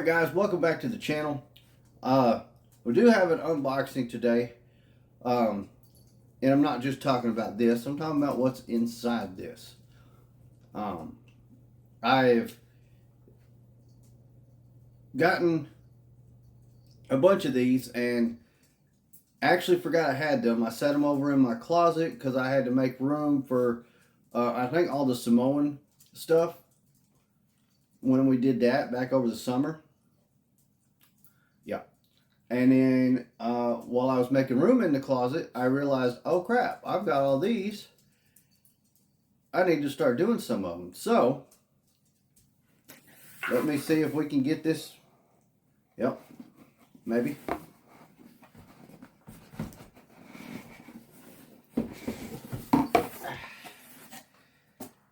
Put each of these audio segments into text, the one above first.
Alright guys, welcome back to the channel. We do have an unboxing today. And I'm not just talking about this, I'm talking about what's inside this. I've gotten a bunch of these and actually forgot I had them. I set them over in my closet because I had to make room for, I think, all the Samoan stuff when we did that back over the summer. Yeah. And then while I was making room in the closet, I realized, oh crap, I've got all these. I need to start doing some of them. So, let me see if we can get this. Yep, maybe.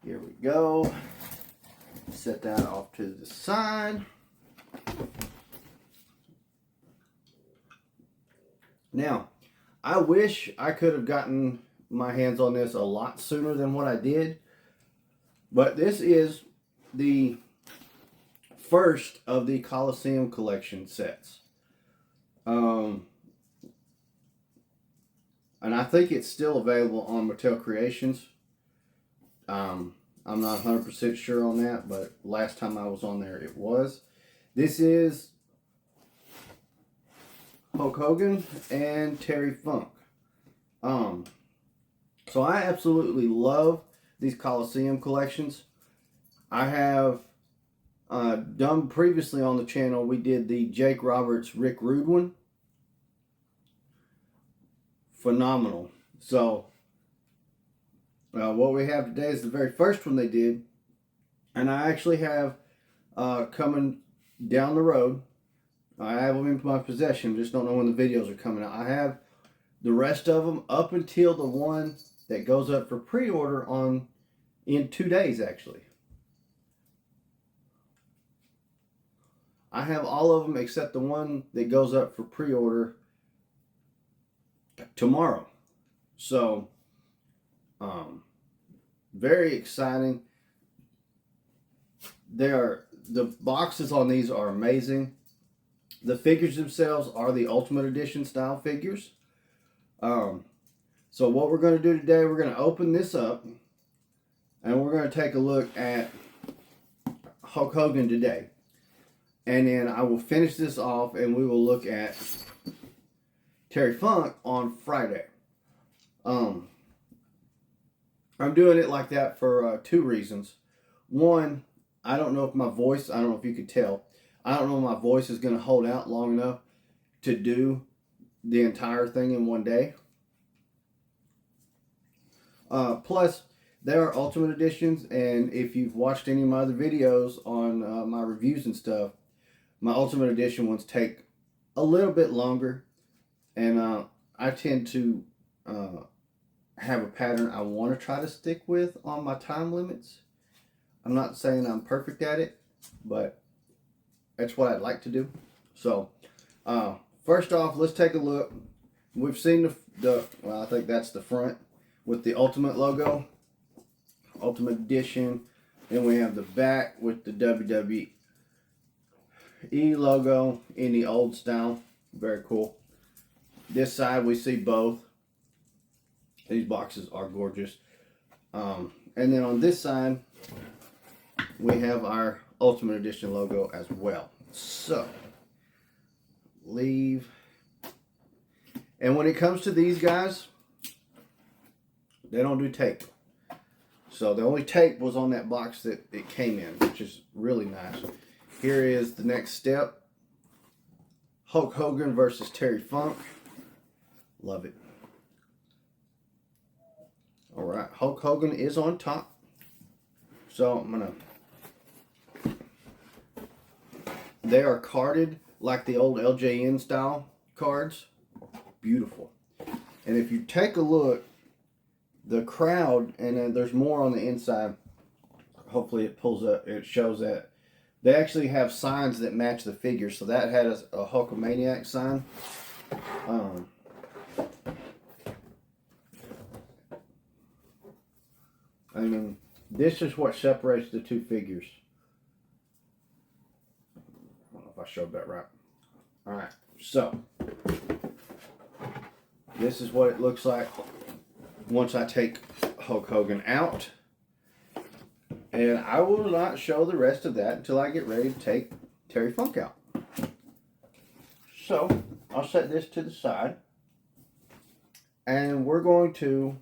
Here we go. Set that off to the side. Now, I wish I could have gotten my hands on this a lot sooner than what I did. But this is the first of the Coliseum collection sets. And I think it's still available on Mattel Creations. I'm not 100% sure on that, but last time I was on there it was. This is Hulk Hogan and Terry Funk. So I absolutely love these Coliseum collections. I have done previously on the channel, we did the Jake Roberts Rick Rude one. Phenomenal. So what we have today is the very first one they did, and I actually have coming down the road, I have them in my possession, just don't know when the videos are coming out. I have the rest of them up until the one that goes up for pre-order in 2 days actually. I have all of them except the one that goes up for pre-order tomorrow. So, very exciting. The boxes on these are amazing. The figures themselves are the Ultimate Edition style figures. So what we're going to do today, we're going to open this up and we're going to take a look at Hulk Hogan today. And then I will finish this off and we will look at Terry Funk on Friday. I'm doing it like that for two reasons. One, I don't know if my voice, I don't know if you could tell, I don't know if my voice is going to hold out long enough to do the entire thing in one day. Plus, they are Ultimate Editions, and if you've watched any of my other videos on my reviews and stuff, my Ultimate Edition ones take a little bit longer, and I tend to have a pattern I want to try to stick with on my time limits. I'm not saying I'm perfect at it, but that's what I'd like to do. So, first off, let's take a look. We've seen well, I think that's the front with the Ultimate logo, Ultimate Edition. Then we have the back with the WWE logo in the old style. Very cool. This side we see both. These boxes are gorgeous. And then on this side, we have our Ultimate Edition logo as well. So, leave. And when it comes to these guys, they don't do tape. So the only tape was on that box that it came in, which is really nice. Here is the next step. Hulk Hogan versus Terry Funk. Love it. Alright, Hulk Hogan is on top. So I'm going to... They are carded like the old LJN style cards. Beautiful. And if you take a look, the crowd, and then there's more on the inside. Hopefully it pulls up, it shows that. They actually have signs that match the figure. So that had a Hulkamaniac sign. I mean, this is what separates the two figures. I don't know if I showed that right. All right, so this is what it looks like once I take Hulk Hogan out. And I will not show the rest of that until I get ready to take Terry Funk out. So, I'll set this to the side. And we're going to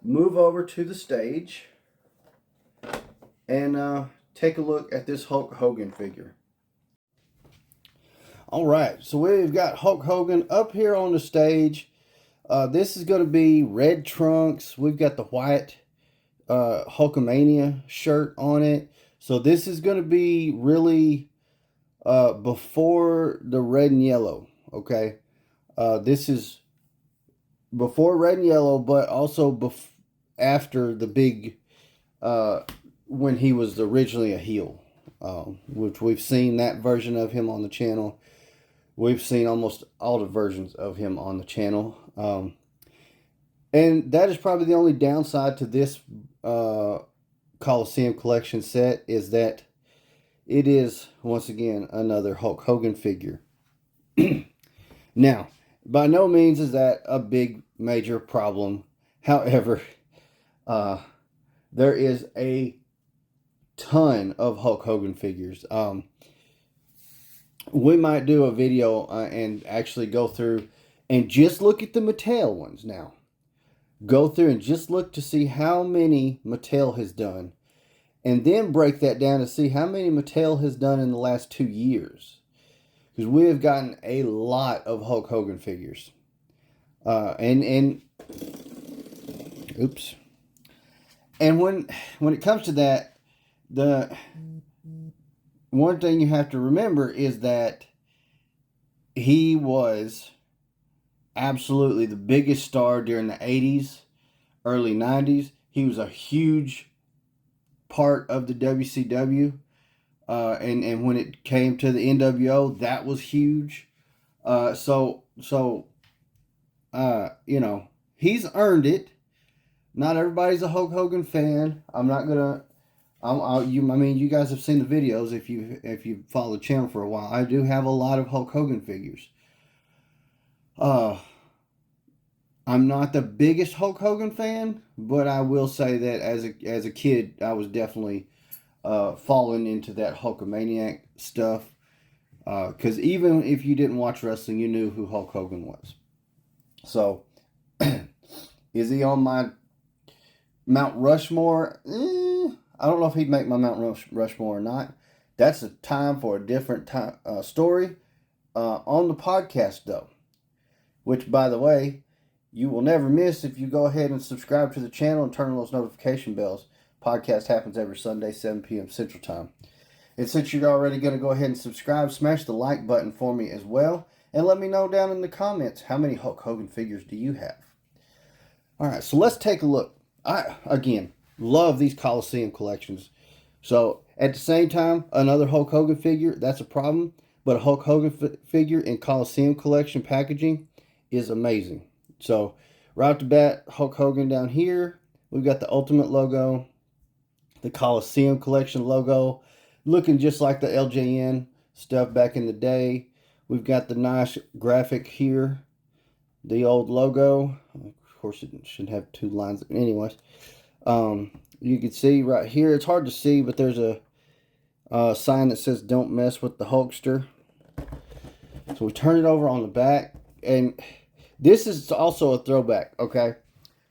move over to the stage and take a look at this Hulk Hogan figure. Alright, so we've got Hulk Hogan up here on the stage. This is going to be red trunks. We've got the white Hulkamania shirt on it. So this is going to be really before the red and yellow. Okay, this is before red and yellow, but also after the big when he was originally a heel, which we've seen that version of him on the channel. We've seen almost all the versions of him on the channel. And that is probably the only downside to this Coliseum collection set, is that it is, once again, another Hulk Hogan figure. Now, by no means is that a big, major problem. However, there is a ton of Hulk Hogan figures. We might do a video and actually go through and just look at the Mattel ones now. Go through and just look to see how many Mattel has done. And then break that down to see how many Mattel has done in the last 2 years. Because we have gotten a lot of Hulk Hogan figures. And oops. And when it comes to that, the one thing you have to remember is that he was absolutely the biggest star during the 80s, early 90s. He was a huge part of the WCW. And when it came to the NWO, that was huge. So you know, he's earned it. Not everybody's a Hulk Hogan fan. I'm not gonna. I mean, you guys have seen the videos if you follow the channel for a while. I do have a lot of Hulk Hogan figures. I'm not the biggest Hulk Hogan fan, but I will say that as a kid, I was definitely falling into that Hulkamaniac stuff. Because even if you didn't watch wrestling, you knew who Hulk Hogan was. So, is he on my Mount Rushmore? I don't know if he'd make my Mount Rushmore or not. That's a time for a different story on the podcast, though. Which, by the way, you will never miss if you go ahead and subscribe to the channel and turn on those notification bells. Podcast happens every Sunday, 7 p.m. Central Time. And since you're already going to go ahead and subscribe, smash the like button for me as well. And let me know down in the comments, how many Hulk Hogan figures do you have? Alright, so let's take a look. I, again, love these Coliseum collections. So, at the same time, another Hulk Hogan figure, that's a problem. But a Hulk Hogan figure in Coliseum collection packaging is amazing. So, right off the bat, Hulk Hogan down here. We've got the Ultimate logo. The Coliseum collection logo. Looking just like the LJN stuff back in the day. We've got the nice graphic here. The old logo. Of course, it should have 2 lines. Anyways. You can see right here. It's hard to see, but there's a sign that says "Don't mess with the Hulkster." So we turn it over on the back. And this is also a throwback, okay?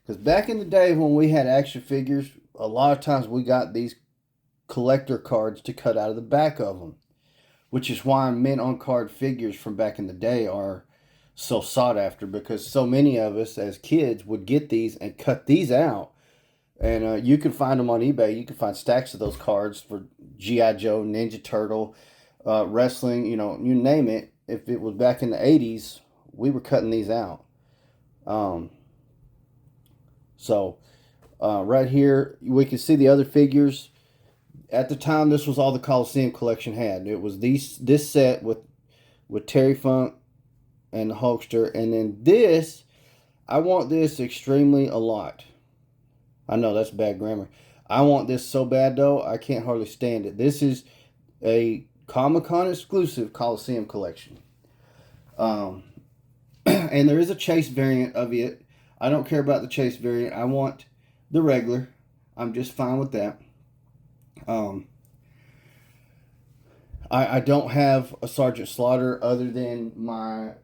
Because back in the day when we had action figures, a lot of times we got these collector cards to cut out of the back of them. Which is why mint on card figures from back in the day are so sought after. Because so many of us as kids would get these and cut these out. And you can find them on eBay. You can find stacks of those cards for G.I. Joe, Ninja Turtle, wrestling, you know, you name it. If it was back in the 80s, we were cutting these out. So, right here, we can see the other figures. At the time, this was all the Coliseum collection had. It was this set with Terry Funk and the Hulkster. And then this, I want this extremely a lot. I know that's bad grammar. I want this so bad, though, I can't hardly stand it. This is a Comic-Con exclusive Coliseum collection. And there is a chase variant of it. I don't care about the chase variant. I want the regular. I'm just fine with that. I don't have a Sergeant Slaughter other than my...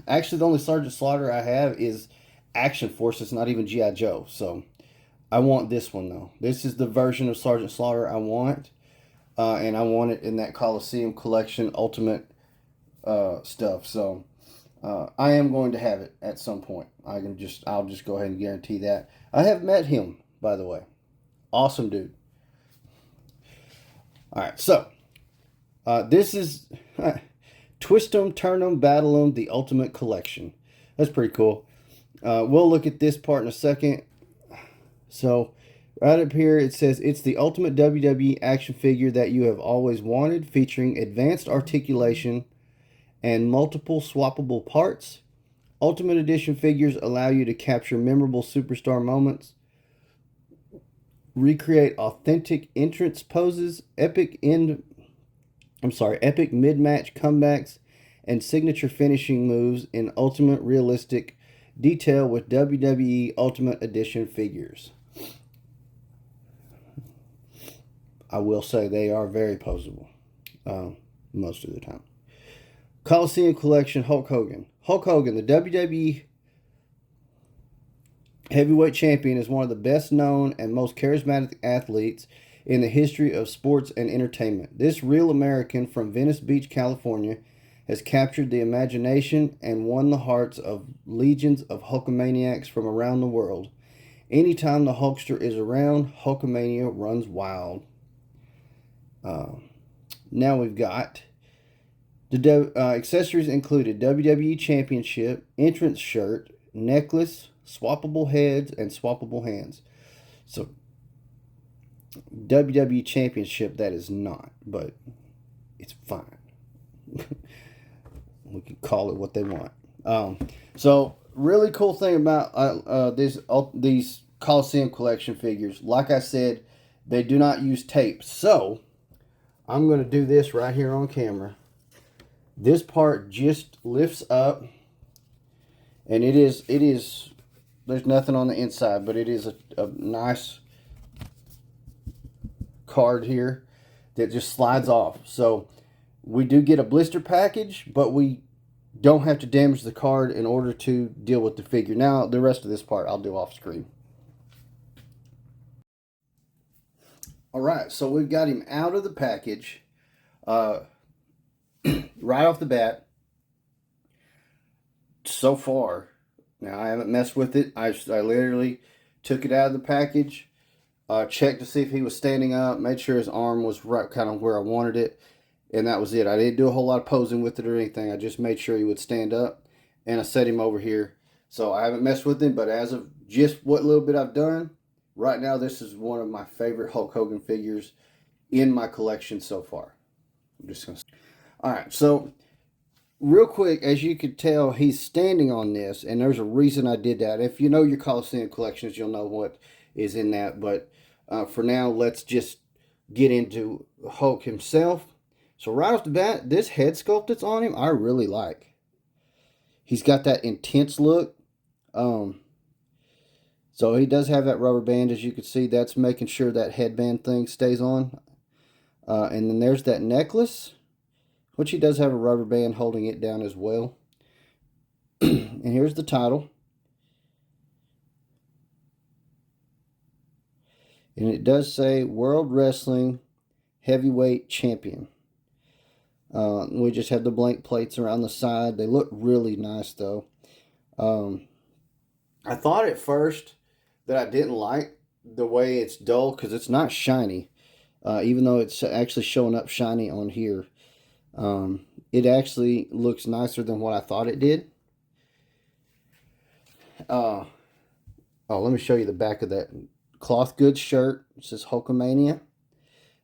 Actually, the only Sergeant Slaughter I have is Action Force. It's not even G.I. Joe. So I want this one, though. This is the version of Sergeant Slaughter I want. And I want it in that Coliseum collection Ultimate stuff. So I am going to have it at some point. I'll just go ahead and guarantee that. I have met him, by the way. Awesome dude. All right, so this is Twist 'em, Turn 'em, Battle 'em, the Ultimate Collection. That's pretty cool. We'll look at this part in a second. So right up here it says it's the ultimate WWE action figure that you have always wanted, featuring advanced articulation and multiple swappable parts. Ultimate Edition figures allow you to capture memorable superstar moments, recreate authentic entrance poses, epic mid-match comebacks, and signature finishing moves in ultimate realistic detail with WWE Ultimate Edition figures. I will say they are very posable most of the time. Coliseum Collection Hulk Hogan. Hulk Hogan, the WWE Heavyweight Champion, is one of the best known and most charismatic athletes in the history of sports and entertainment. This real American from Venice Beach, California, has captured the imagination and won the hearts of legions of Hulkamaniacs from around the world. Anytime the Hulkster is around, Hulkamania runs wild. Now we've got the accessories included WWE Championship, entrance shirt, necklace, swappable heads, and swappable hands. So WWE Championship, that is not, but it's fine. We can call it what they want. So really cool thing about these Coliseum collection figures, like I said, they do not use tape. So I'm going to do this right here on camera. This part just lifts up, and it is there's nothing on the inside, but it is a nice card here that just slides off. So we do get a blister package, but we don't have to damage the card in order to deal with the figure. Now, the rest of this part I'll do off screen. Alright, so we've got him out of the package right off the bat. So far, now I haven't messed with it. I literally took it out of the package, checked to see if he was standing up, made sure his arm was right kind of where I wanted it, and that was it. I didn't do a whole lot of posing with it or anything. I just made sure he would stand up, and I set him over here. So I haven't messed with him, but as of just what little bit I've done, right now this is one of my favorite Hulk Hogan figures in my collection so far. I'm just going to... Alright, so real quick, as you could tell, he's standing on this, and there's a reason I did that. If you know your Coliseum collections, you'll know what is in that, but for now, let's just get into Hulk himself. So right off the bat, this head sculpt that's on him, I really like. He's got that intense look. So he does have that rubber band, as you can see. That's making sure that headband thing stays on. And then there's that necklace, which he does have a rubber band holding it down as well. And here's the title. And it does say World Wrestling Heavyweight Champion. We just have the blank plates around the side. They look really nice, though. I thought at first that I didn't like the way it's dull because it's not shiny. Even though it's actually showing up shiny on here. It actually looks nicer than what I thought it did. Oh, let me show you the back of that cloth goods shirt. It says Hulkamania.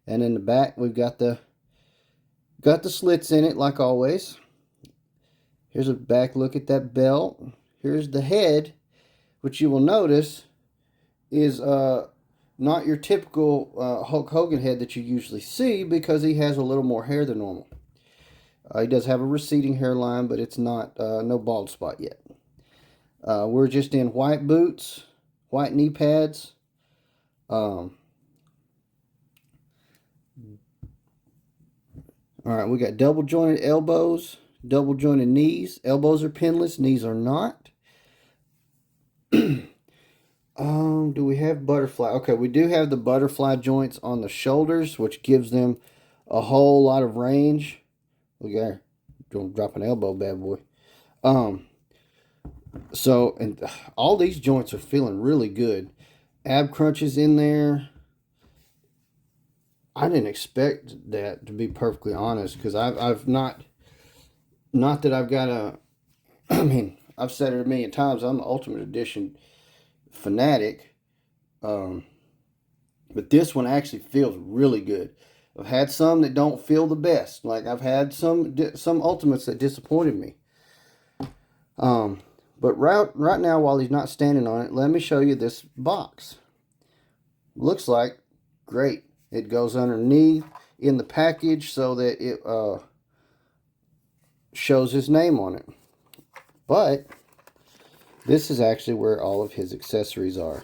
And in the back, we've got the slits in it, like always. Here's a back look at that belt. Here's the head, which you will notice is not your typical Hulk Hogan head that you usually see, because he has a little more hair than normal. He does have a receding hairline, but it's not no bald spot yet. We're just in white boots, white knee pads. All right, we got double jointed elbows, double jointed knees. Elbows are pinless, knees are not. Do we have butterfly? Okay, we do have the butterfly joints on the shoulders, which gives them a whole lot of range. Look at her, drop an elbow, bad boy. So, and all these joints are feeling really good. Ab crunches in there. I didn't expect that, to be perfectly honest, because I've not that I've got a, I mean, I've said it a million times, I'm an Ultimate Edition fanatic. But this one actually feels really good. I've had some that don't feel the best. Like I've had some Ultimates that disappointed me. But right now, while he's not standing on it, let me show you this box. Looks like great. It goes underneath in the package so that it shows his name on it. But this is actually where all of his accessories are.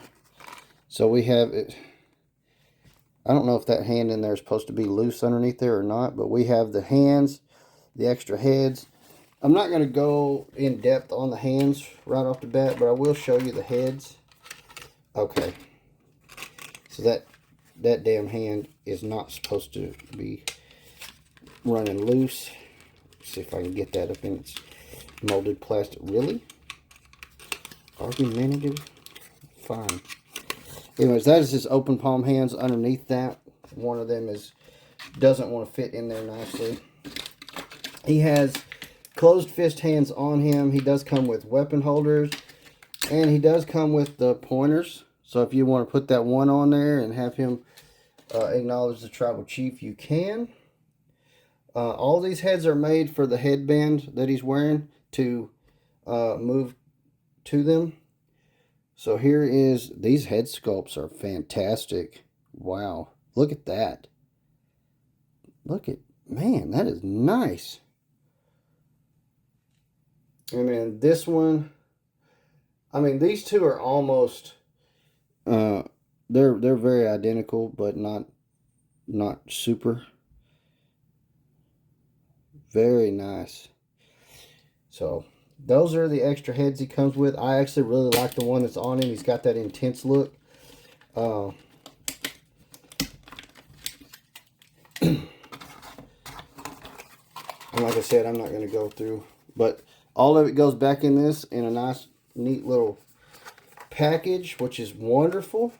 So we have it. I don't know if that hand in there is supposed to be loose underneath there or not, but we have the hands, the extra heads. I'm not going to go in depth on the hands right off the bat, but I will show you the heads. Okay. So that damn hand is not supposed to be running loose. Let's see if I can get that up in its molded plastic. Really? Argumentative? Fine. Anyways, that is his open palm hands underneath that. One of them doesn't want to fit in there nicely. He has closed fist hands on him. He does come with weapon holders, and he does come with the pointers. So if you want to put that one on there and have him acknowledge the tribal chief, you can. All these heads are made for the headband that he's wearing to move to them. So here is, these head sculpts are fantastic. Wow. Look at that. Look at, man, that is nice. And then this one, I mean, these two are almost, they're very identical, but not super. Very nice. So those are the extra heads he comes with. I actually really like the one that's on him. He's got that intense look. And like I said, I'm not going to go through. But all of it goes back in this in a nice, neat little package, which is wonderful.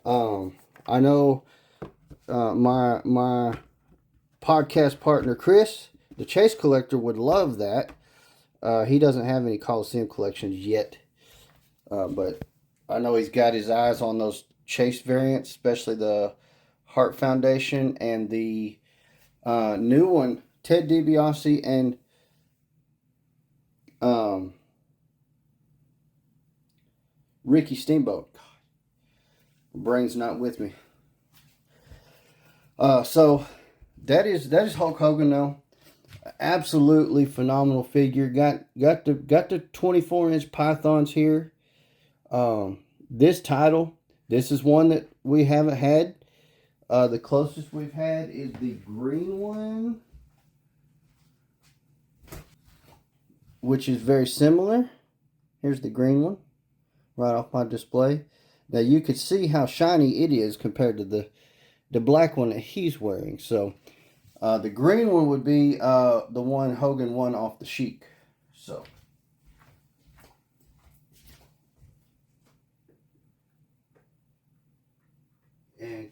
I know my podcast partner, Chris, the Chase Collector, would love that. He doesn't have any Coliseum collections yet, but I know he's got his eyes on those Chase variants, especially the Heart Foundation and the new one, Ted DiBiase and Ricky Steamboat. God, my brain's not with me. So that is Hulk Hogan though. Absolutely phenomenal figure. Got the 24-inch pythons here. This title, this is one that we haven't had. The closest we've had is the green one, which is very similar. Here's the green one, right off my display. Now you can see how shiny it is compared to the black one that he's wearing. So the green one would be the one Hogan won off the Sheik. So and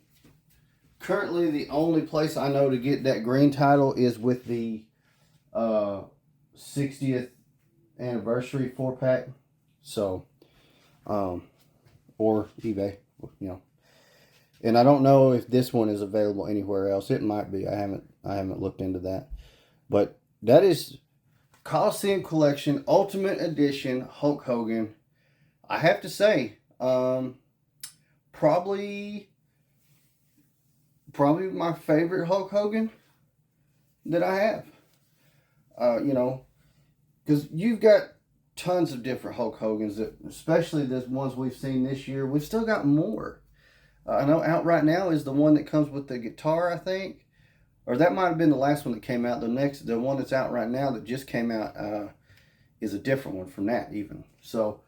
currently the only place I know to get that green title is with the 60th anniversary 4-pack. So or eBay, you know. And I don't know if this one is available anywhere else. It might be. I haven't looked into that. But that is Coliseum Collection Ultimate Edition Hulk Hogan. I have to say, probably my favorite Hulk Hogan that I have. You know, because you've got tons of different Hulk Hogans, that, especially the ones we've seen this year. We've still got more. I know out right now is the one that comes with the guitar, I think. Or that might have been the last one that came out. The one that's out right now that just came out is a different one from that even. So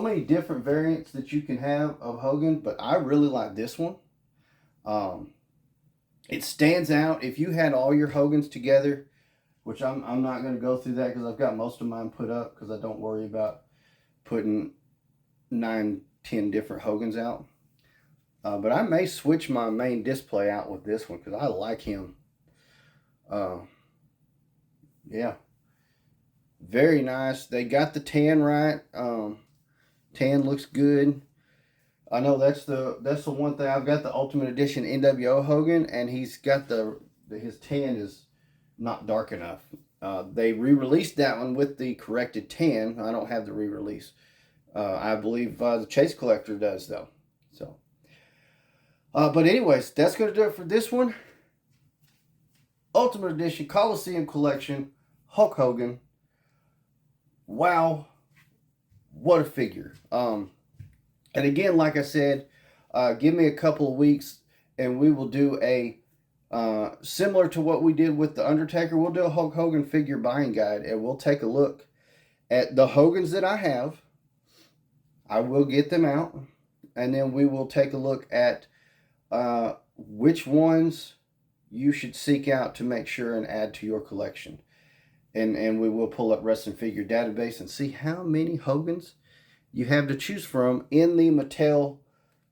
many different variants that you can have of Hogan, but I really like this one. It stands out. If you had all your Hogans together, which I'm not going to go through that because I've got most of mine put up because I don't worry about putting 9, 10 different Hogans out. But I may switch my main display out with this one because I like him. Yeah, very nice. They got the tan right. Tan looks good. I know that's the one thing. I've got the Ultimate Edition NWO Hogan, and he's got his tan is not dark enough. They re-released that one with the corrected tan. I don't have the re-release. I believe the Chase Collector does though. So, but anyways, that's going to do it for this one. Ultimate Edition Coliseum Collection Hulk Hogan. Wow, what a figure. And again, like I said, give me a couple of weeks and we will do a similar to what we did with the Undertaker. We'll do a Hulk Hogan figure buying guide, and we'll take a look at the Hogans that I have. I will get them out, and then we will take a look at which ones you should seek out to make sure and add to your collection. And we will pull up Wrestling Figure Database and see how many Hogans you have to choose from in the Mattel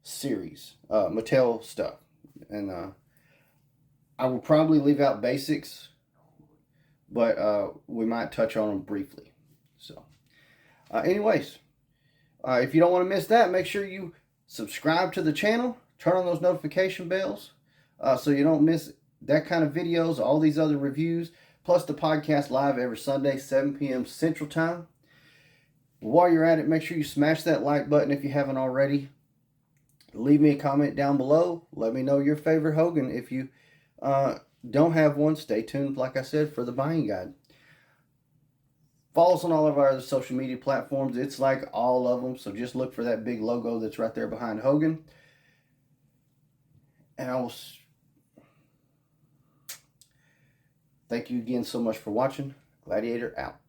series, Mattel stuff. And I will probably leave out basics, but we might touch on them briefly. So, anyways, if you don't want to miss that, make sure you subscribe to the channel, turn on those notification bells, so you don't miss that kind of videos, all these other reviews, plus the podcast live every Sunday, 7 p.m. Central Time. While you're at it, make sure you smash that like button if you haven't already. Leave me a comment down below. Let me know your favorite Hogan. If you don't have one, stay tuned, like I said, for the buying guide. Follow us on all of our other social media platforms. It's like all of them, so just look for that big logo that's right there behind Hogan. And I will thank you again so much for watching. Gladiator out.